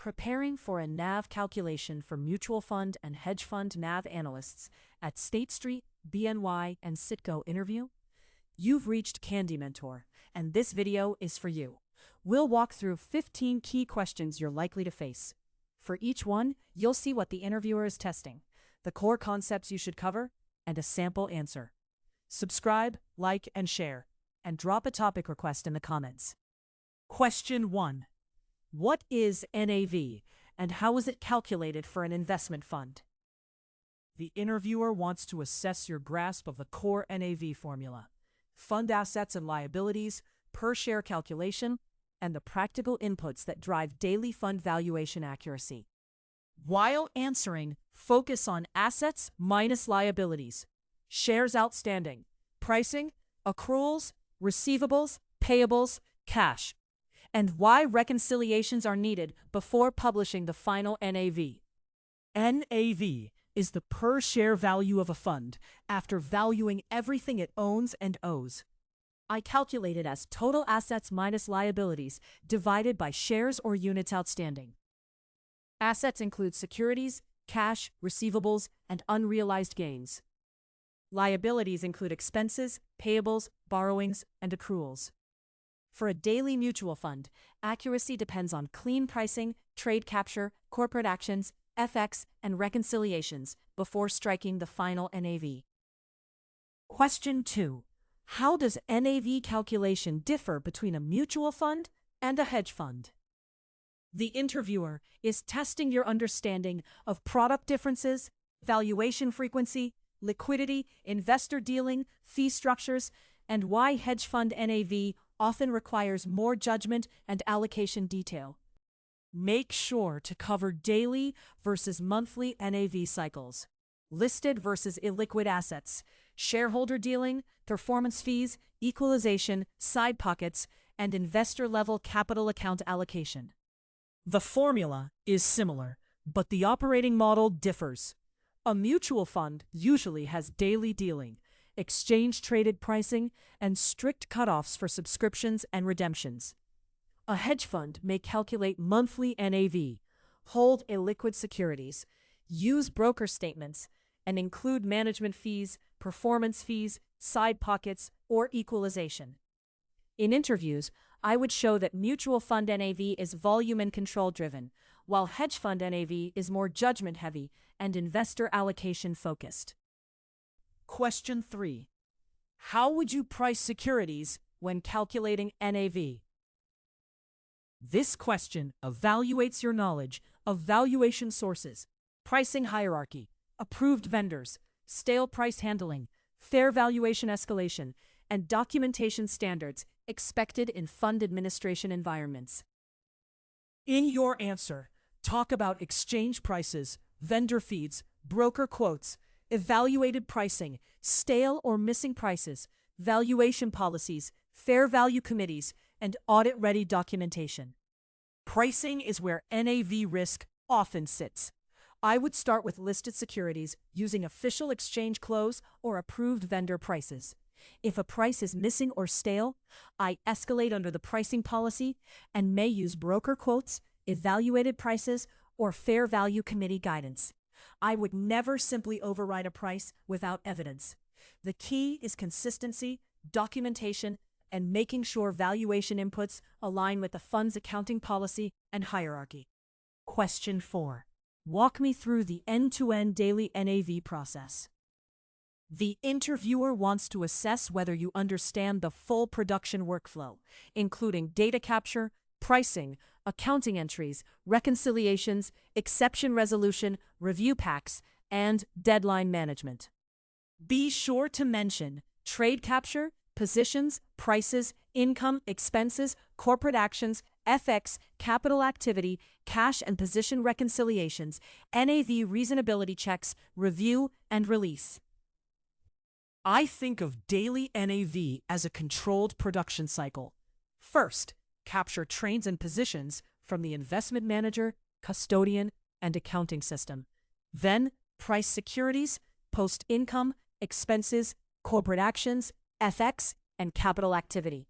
Preparing for a NAV calculation for mutual fund and hedge fund NAV analysts at State Street, BNY, and Citco interview? You've reached Candy Mentor, and this video is for you. We'll walk through 15 key questions you're likely to face. For each one, you'll see what the interviewer is testing, the core concepts you should cover, and a sample answer. Subscribe, like, and share, and drop a topic request in the comments. Question 1. What is NAV, and how is it calculated for an investment fund? The interviewer wants to assess your grasp of the core NAV formula, fund assets and liabilities, per-share calculation, and the practical inputs that drive daily fund valuation accuracy. While answering, focus on assets minus liabilities, shares outstanding, pricing, accruals, receivables, payables, cash, and why reconciliations are needed before publishing the final NAV. NAV is the per-share value of a fund after valuing everything it owns and owes. I calculate it as total assets minus liabilities divided by shares or units outstanding. Assets include securities, cash, receivables, and unrealized gains. Liabilities include expenses, payables, borrowings, and accruals. For a daily mutual fund, accuracy depends on clean pricing, trade capture, corporate actions, FX, and reconciliations before striking the final NAV. Question 2. How does NAV calculation differ between a mutual fund and a hedge fund? The interviewer is testing your understanding of product differences, valuation frequency, liquidity, investor dealing, fee structures, and why hedge fund NAV often requires more judgment and allocation detail. Make sure to cover daily versus monthly NAV cycles, listed versus illiquid assets, shareholder dealing, performance fees, equalization, side pockets, and investor-level capital account allocation. The formula is similar, but the operating model differs. A mutual fund usually has daily dealing, exchange-traded pricing, and strict cutoffs for subscriptions and redemptions. A hedge fund may calculate monthly NAV, hold illiquid securities, use broker statements, and include management fees, performance fees, side pockets, or equalization. In interviews, I would show that mutual fund NAV is volume and control-driven, while hedge fund NAV is more judgment-heavy and investor allocation-focused. Question 3. How would you price securities when calculating NAV? This question evaluates your knowledge of valuation sources, pricing hierarchy, approved vendors, stale price handling, fair valuation escalation, and documentation standards expected in fund administration environments. In your answer, talk about exchange prices, vendor feeds, broker quotes, evaluated pricing, stale or missing prices, valuation policies, fair value committees, and audit-ready documentation. Pricing is where NAV risk often sits. I would start with listed securities using official exchange close or approved vendor prices. If a price is missing or stale, I escalate under the pricing policy and may use broker quotes, evaluated prices, or fair value committee guidance. I would never simply override a price without evidence. The key is consistency, documentation, and making sure valuation inputs align with the fund's accounting policy and hierarchy. Question 4. Walk me through the end-to-end daily NAV process. The interviewer wants to assess whether you understand the full production workflow, including data capture, pricing, accounting entries, reconciliations, exception resolution, review packs, and deadline management. Be sure to mention trade capture, positions, prices, income, expenses, corporate actions, FX, capital activity, cash and position reconciliations, NAV reasonability checks, review, and release. I think of daily NAV as a controlled production cycle. First, capture trades and positions from the investment manager, custodian, and accounting system. Then, price securities, post income, expenses, corporate actions, FX, and capital activity.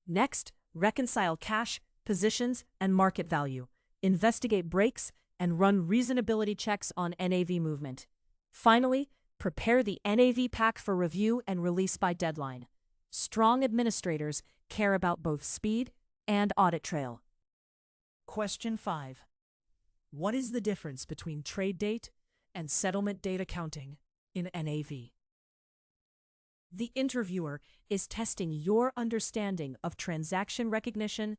Next, reconcile cash, positions, and market value. investigate breaks, and run reasonability checks on NAV movement. Finally, prepare the NAV pack for review and release by deadline. Strong administrators care about both speed and audit trail. Question 5. What is the difference between trade date and settlement date accounting in NAV? The interviewer is testing your understanding of transaction recognition,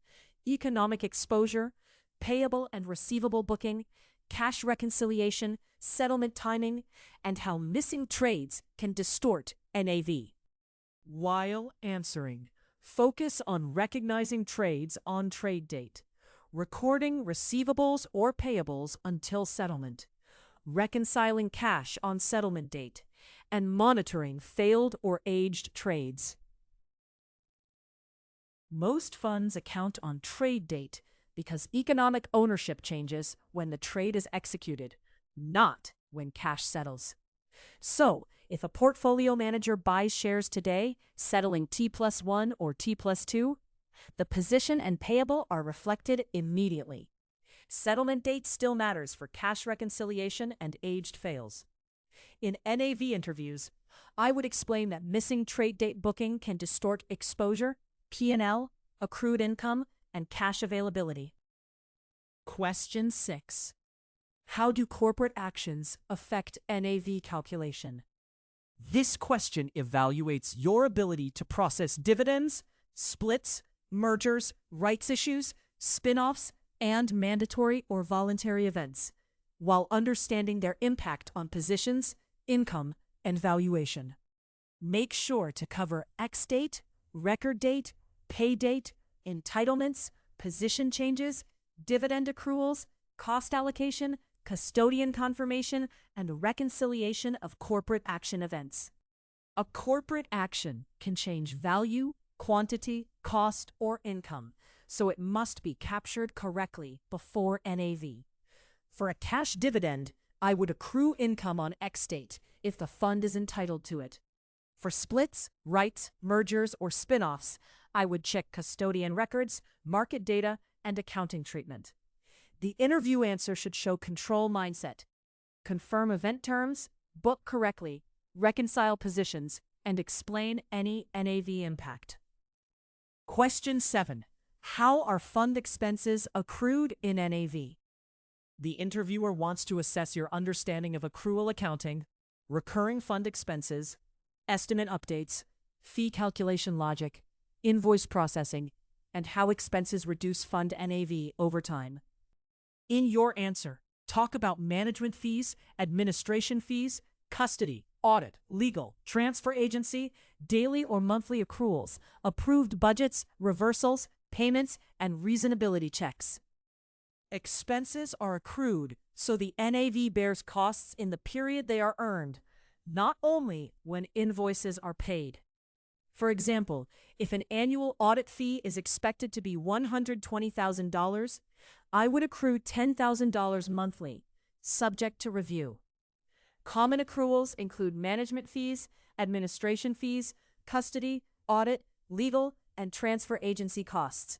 economic exposure, payable and receivable booking, cash reconciliation, settlement timing, and how missing trades can distort NAV. While answering, focus on recognizing trades on trade date, recording receivables or payables until settlement, reconciling cash on settlement date, and monitoring failed or aged trades. Most funds account on trade date because economic ownership changes when the trade is executed, not when cash settles. So, if a portfolio manager buys shares today, settling T+1 or T+2, the position and payable are reflected immediately. Settlement date still matters for cash reconciliation and aged fails. In NAV interviews, I would explain that missing trade date booking can distort exposure, P&L, accrued income, and cash availability. Question 6. How do corporate actions affect NAV calculation? This question evaluates your ability to process dividends, splits, mergers, rights issues, spin-offs, and mandatory or voluntary events, while understanding their impact on positions, income, and valuation. Make sure to cover ex-date, record date, pay date, entitlements, position changes, dividend accruals, cost allocation, custodian confirmation, and reconciliation of corporate action events. A corporate action can change value, quantity, cost, or income, so it must be captured correctly before NAV. For a cash dividend, I would accrue income on X date if the fund is entitled to it. For splits, rights, mergers, or spin-offs, I would check custodian records, market data, and accounting treatment. The interview answer should show control mindset. Confirm event terms, book correctly, reconcile positions, and explain any NAV impact. Question 7. How are fund expenses accrued in NAV? The interviewer wants to assess your understanding of accrual accounting, recurring fund expenses, estimate updates, fee calculation logic, invoice processing, and how expenses reduce fund NAV over time. In your answer, talk about management fees, administration fees, custody, audit, legal, transfer agency, daily or monthly accruals, approved budgets, reversals, payments, and reasonability checks. Expenses are accrued, so the NAV bears costs in the period they are earned, not only when invoices are paid. For example, if an annual audit fee is expected to be $120,000, I would accrue $10,000 monthly, subject to review. Common accruals include management fees, administration fees, custody, audit, legal, and transfer agency costs.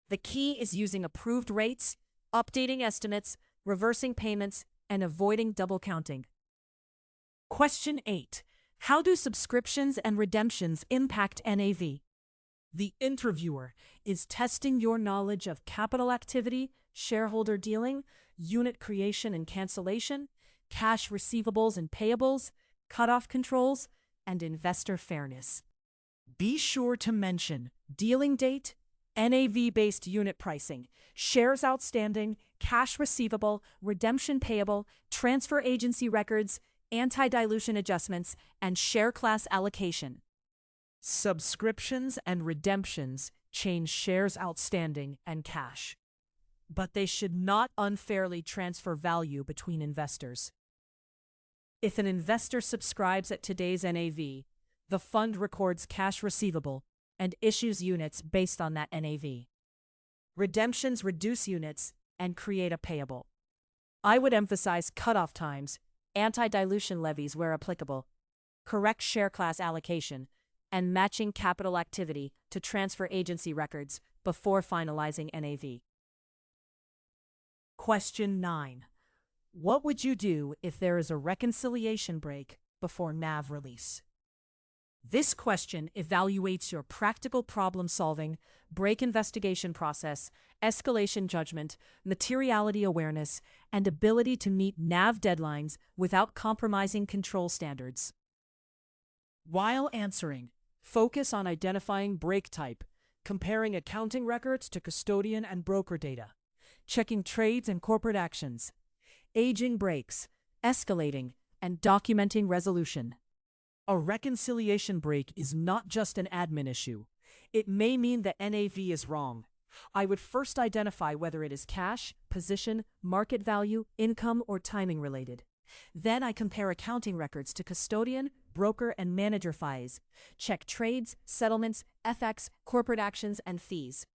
The key is using approved rates, updating estimates, reversing payments, and avoiding double counting. Question 8. How do subscriptions and redemptions impact NAV? The interviewer is testing your knowledge of capital activity, shareholder dealing, unit creation and cancellation, cash receivables and payables, cutoff controls, and investor fairness. Be sure to mention dealing date, NAV-based unit pricing, shares outstanding, cash receivable, redemption payable, transfer agency records, anti-dilution adjustments, and share class allocation. Subscriptions and redemptions change shares outstanding and cash, but they should not unfairly transfer value between investors. If an investor subscribes at today's NAV, the fund records cash receivable and issues units based on that NAV. Redemptions reduce units and create a payable. I would emphasize cutoff times, anti-dilution levies where applicable, correct share class allocation, and matching capital activity to transfer agency records before finalizing NAV. Question 9. What would you do if there is a reconciliation break before NAV release? This question evaluates your practical problem-solving, break investigation process, escalation judgment, materiality awareness, and ability to meet NAV deadlines without compromising control standards. While answering, focus on identifying break type, comparing accounting records to custodian and broker data, checking trades and corporate actions, aging breaks, escalating, and documenting resolution. A reconciliation break is not just an admin issue. It may mean that NAV is wrong. I would first identify whether it is cash, position, market value, income, or timing related. Then I compare accounting records to custodian, broker, and manager files. Check trades, settlements, FX, corporate actions, and fees.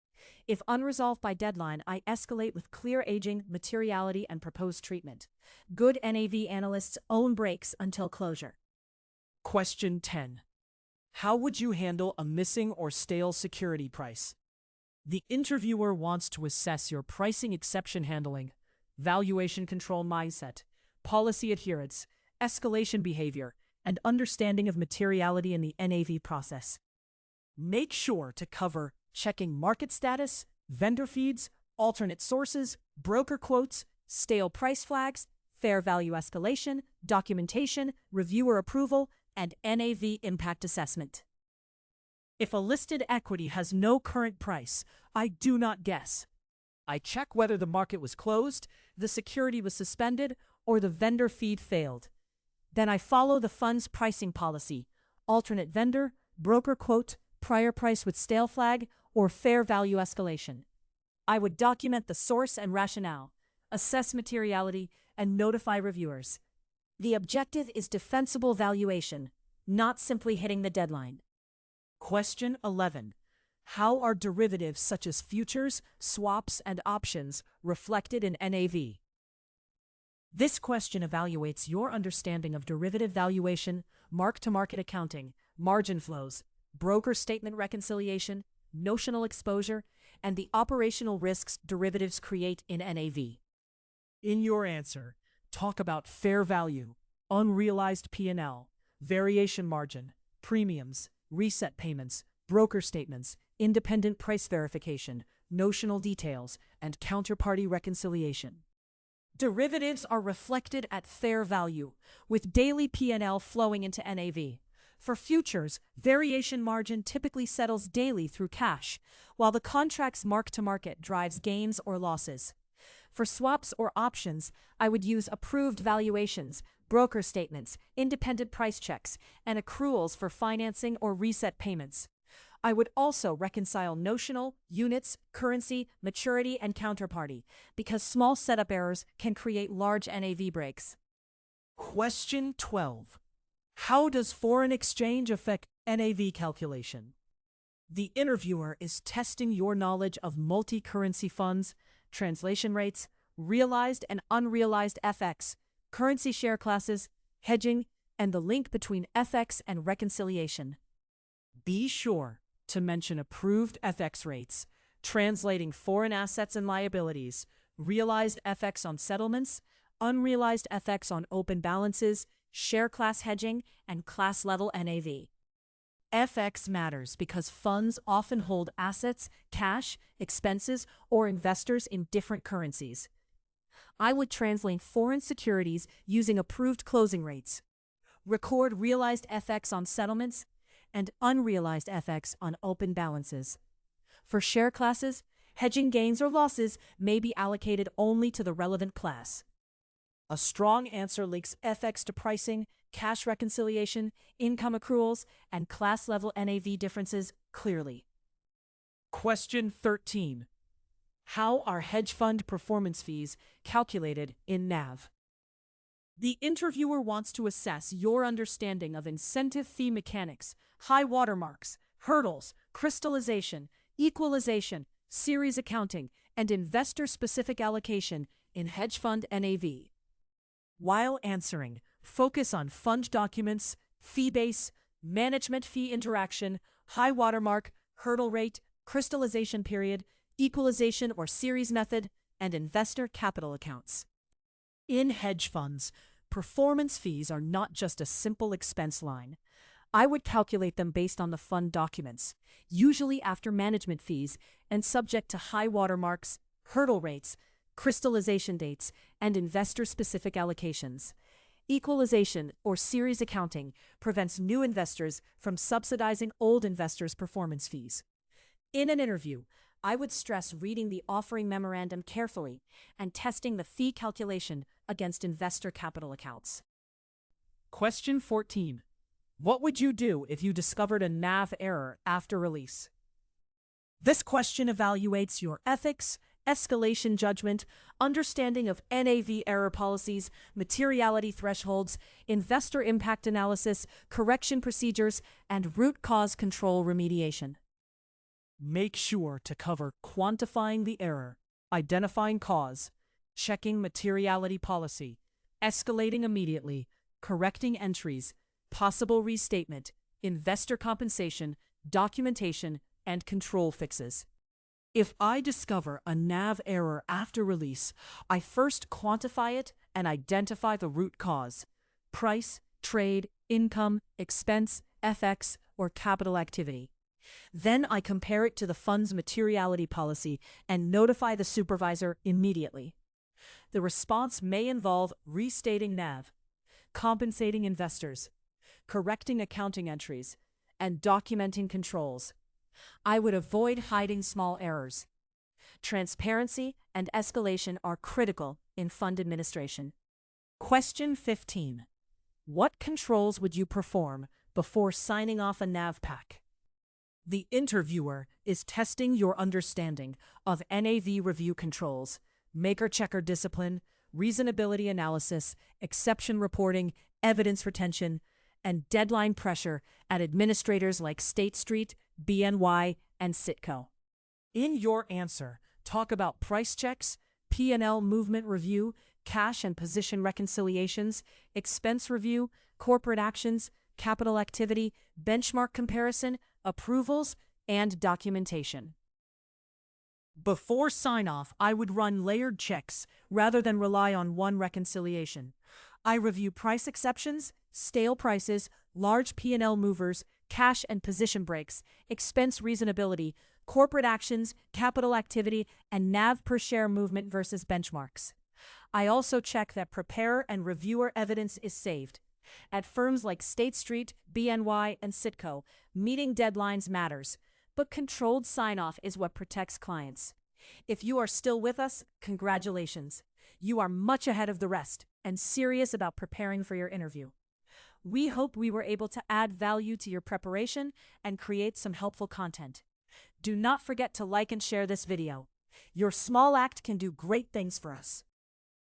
If unresolved by deadline, I escalate with clear aging, materiality, and proposed treatment. Good NAV analysts own breaks until closure. Question 10. How would you handle a missing or stale security price? The interviewer wants to assess your pricing exception handling, valuation control mindset, policy adherence, escalation behavior, and understanding of materiality in the NAV process. Make sure to cover checking market status, vendor feeds, alternate sources, broker quotes, stale price flags, fair value escalation, documentation, reviewer approval, and NAV impact assessment. If a listed equity has no current price, I do not guess. I check whether the market was closed, the security was suspended, or the vendor feed failed. Then I follow the fund's pricing policy, alternate vendor, broker quote, prior price with stale flag, or fair value escalation. I would document the source and rationale, assess materiality, and notify reviewers. The objective is defensible valuation, not simply hitting the deadline. Question 11. How are derivatives such as futures, swaps, and options reflected in NAV? This question evaluates your understanding of derivative valuation, mark-to-market accounting, margin flows, broker statement reconciliation, notional exposure, and the operational risks derivatives create in NAV. In your answer, talk about fair value, unrealized P&L, variation margin, premiums, reset payments, broker statements, independent price verification, notional details, and counterparty reconciliation. Derivatives are reflected at fair value, with daily P&L flowing into NAV. For futures, variation margin typically settles daily through cash, while the contract's mark-to-market drives gains or losses. For swaps or options, I would use approved valuations, broker statements, independent price checks, and accruals for financing or reset payments. I would also reconcile notional, units, currency, maturity, and counterparty, because small setup errors can create large NAV breaks. Question 12. How does foreign exchange affect NAV calculation? The interviewer is testing your knowledge of multi-currency funds, translation rates, realized and unrealized FX, currency share classes, hedging, and the link between FX and reconciliation. Be sure to mention approved FX rates, translating foreign assets and liabilities, realized FX on settlements, unrealized FX on open balances, share class hedging, and class-level NAV. FX matters because funds often hold assets, cash, expenses, or investors in different currencies. I would translate foreign securities using approved closing rates, record realized FX on settlements, and unrealized FX on open balances. For share classes, hedging gains or losses may be allocated only to the relevant class. A strong answer links FX to pricing, cash reconciliation, income accruals, and class-level NAV differences clearly. Question 13. How are hedge fund performance fees calculated in NAV? The interviewer wants to assess your understanding of incentive fee mechanics, high watermarks, hurdles, crystallization, equalization, series accounting, and investor-specific allocation in hedge fund NAV. While answering, focus on fund documents, fee base, management fee interaction, high watermark, hurdle rate, crystallization period, equalization or series method, and investor capital accounts. In hedge funds, performance fees are not just a simple expense line. I would calculate them based on the fund documents, usually after management fees and subject to high watermarks, hurdle rates, crystallization dates, and investor-specific allocations. Equalization or series accounting prevents new investors from subsidizing old investors' performance fees. In an interview, I would stress reading the offering memorandum carefully and testing the fee calculation against investor capital accounts. Question 14. What would you do if you discovered a NAV error after release? This question evaluates your ethics, escalation judgment, understanding of NAV error policies, materiality thresholds, investor impact analysis, correction procedures, and root cause control remediation. Make sure to cover quantifying the error, identifying cause, checking materiality policy, escalating immediately, correcting entries, possible restatement, investor compensation, documentation, and control fixes. If I discover a NAV error after release, I first quantify it and identify the root cause: price, trade, income, expense, FX, or capital activity. Then I compare it to the fund's materiality policy and notify the supervisor immediately. The response may involve restating NAV, compensating investors, correcting accounting entries, and documenting controls. I would avoid hiding small errors. Transparency and escalation are critical in fund administration. Question 15. What controls would you perform before signing off a NAV pack? The interviewer is testing your understanding of NAV review controls, maker-checker discipline, reasonability analysis, exception reporting, evidence retention, and deadline pressure at administrators like State Street, BNY, and Citco. In your answer, talk about price checks, P&L movement review, cash and position reconciliations, expense review, corporate actions, capital activity, benchmark comparison, approvals, and documentation. Before sign-off, I would run layered checks rather than rely on one reconciliation. I review price exceptions, stale prices, large P&L movers, cash and position breaks, expense reasonability, corporate actions, capital activity, and NAV per share movement versus benchmarks. I also check that preparer and reviewer evidence is saved. At firms like State Street, BNY, and Citco, meeting deadlines matters, but controlled sign-off is what protects clients. If you are still with us, congratulations. You are much ahead of the rest and serious about preparing for your interview. We hope we were able to add value to your preparation and create some helpful content. Do not forget to like and share this video. Your small act can do great things for us.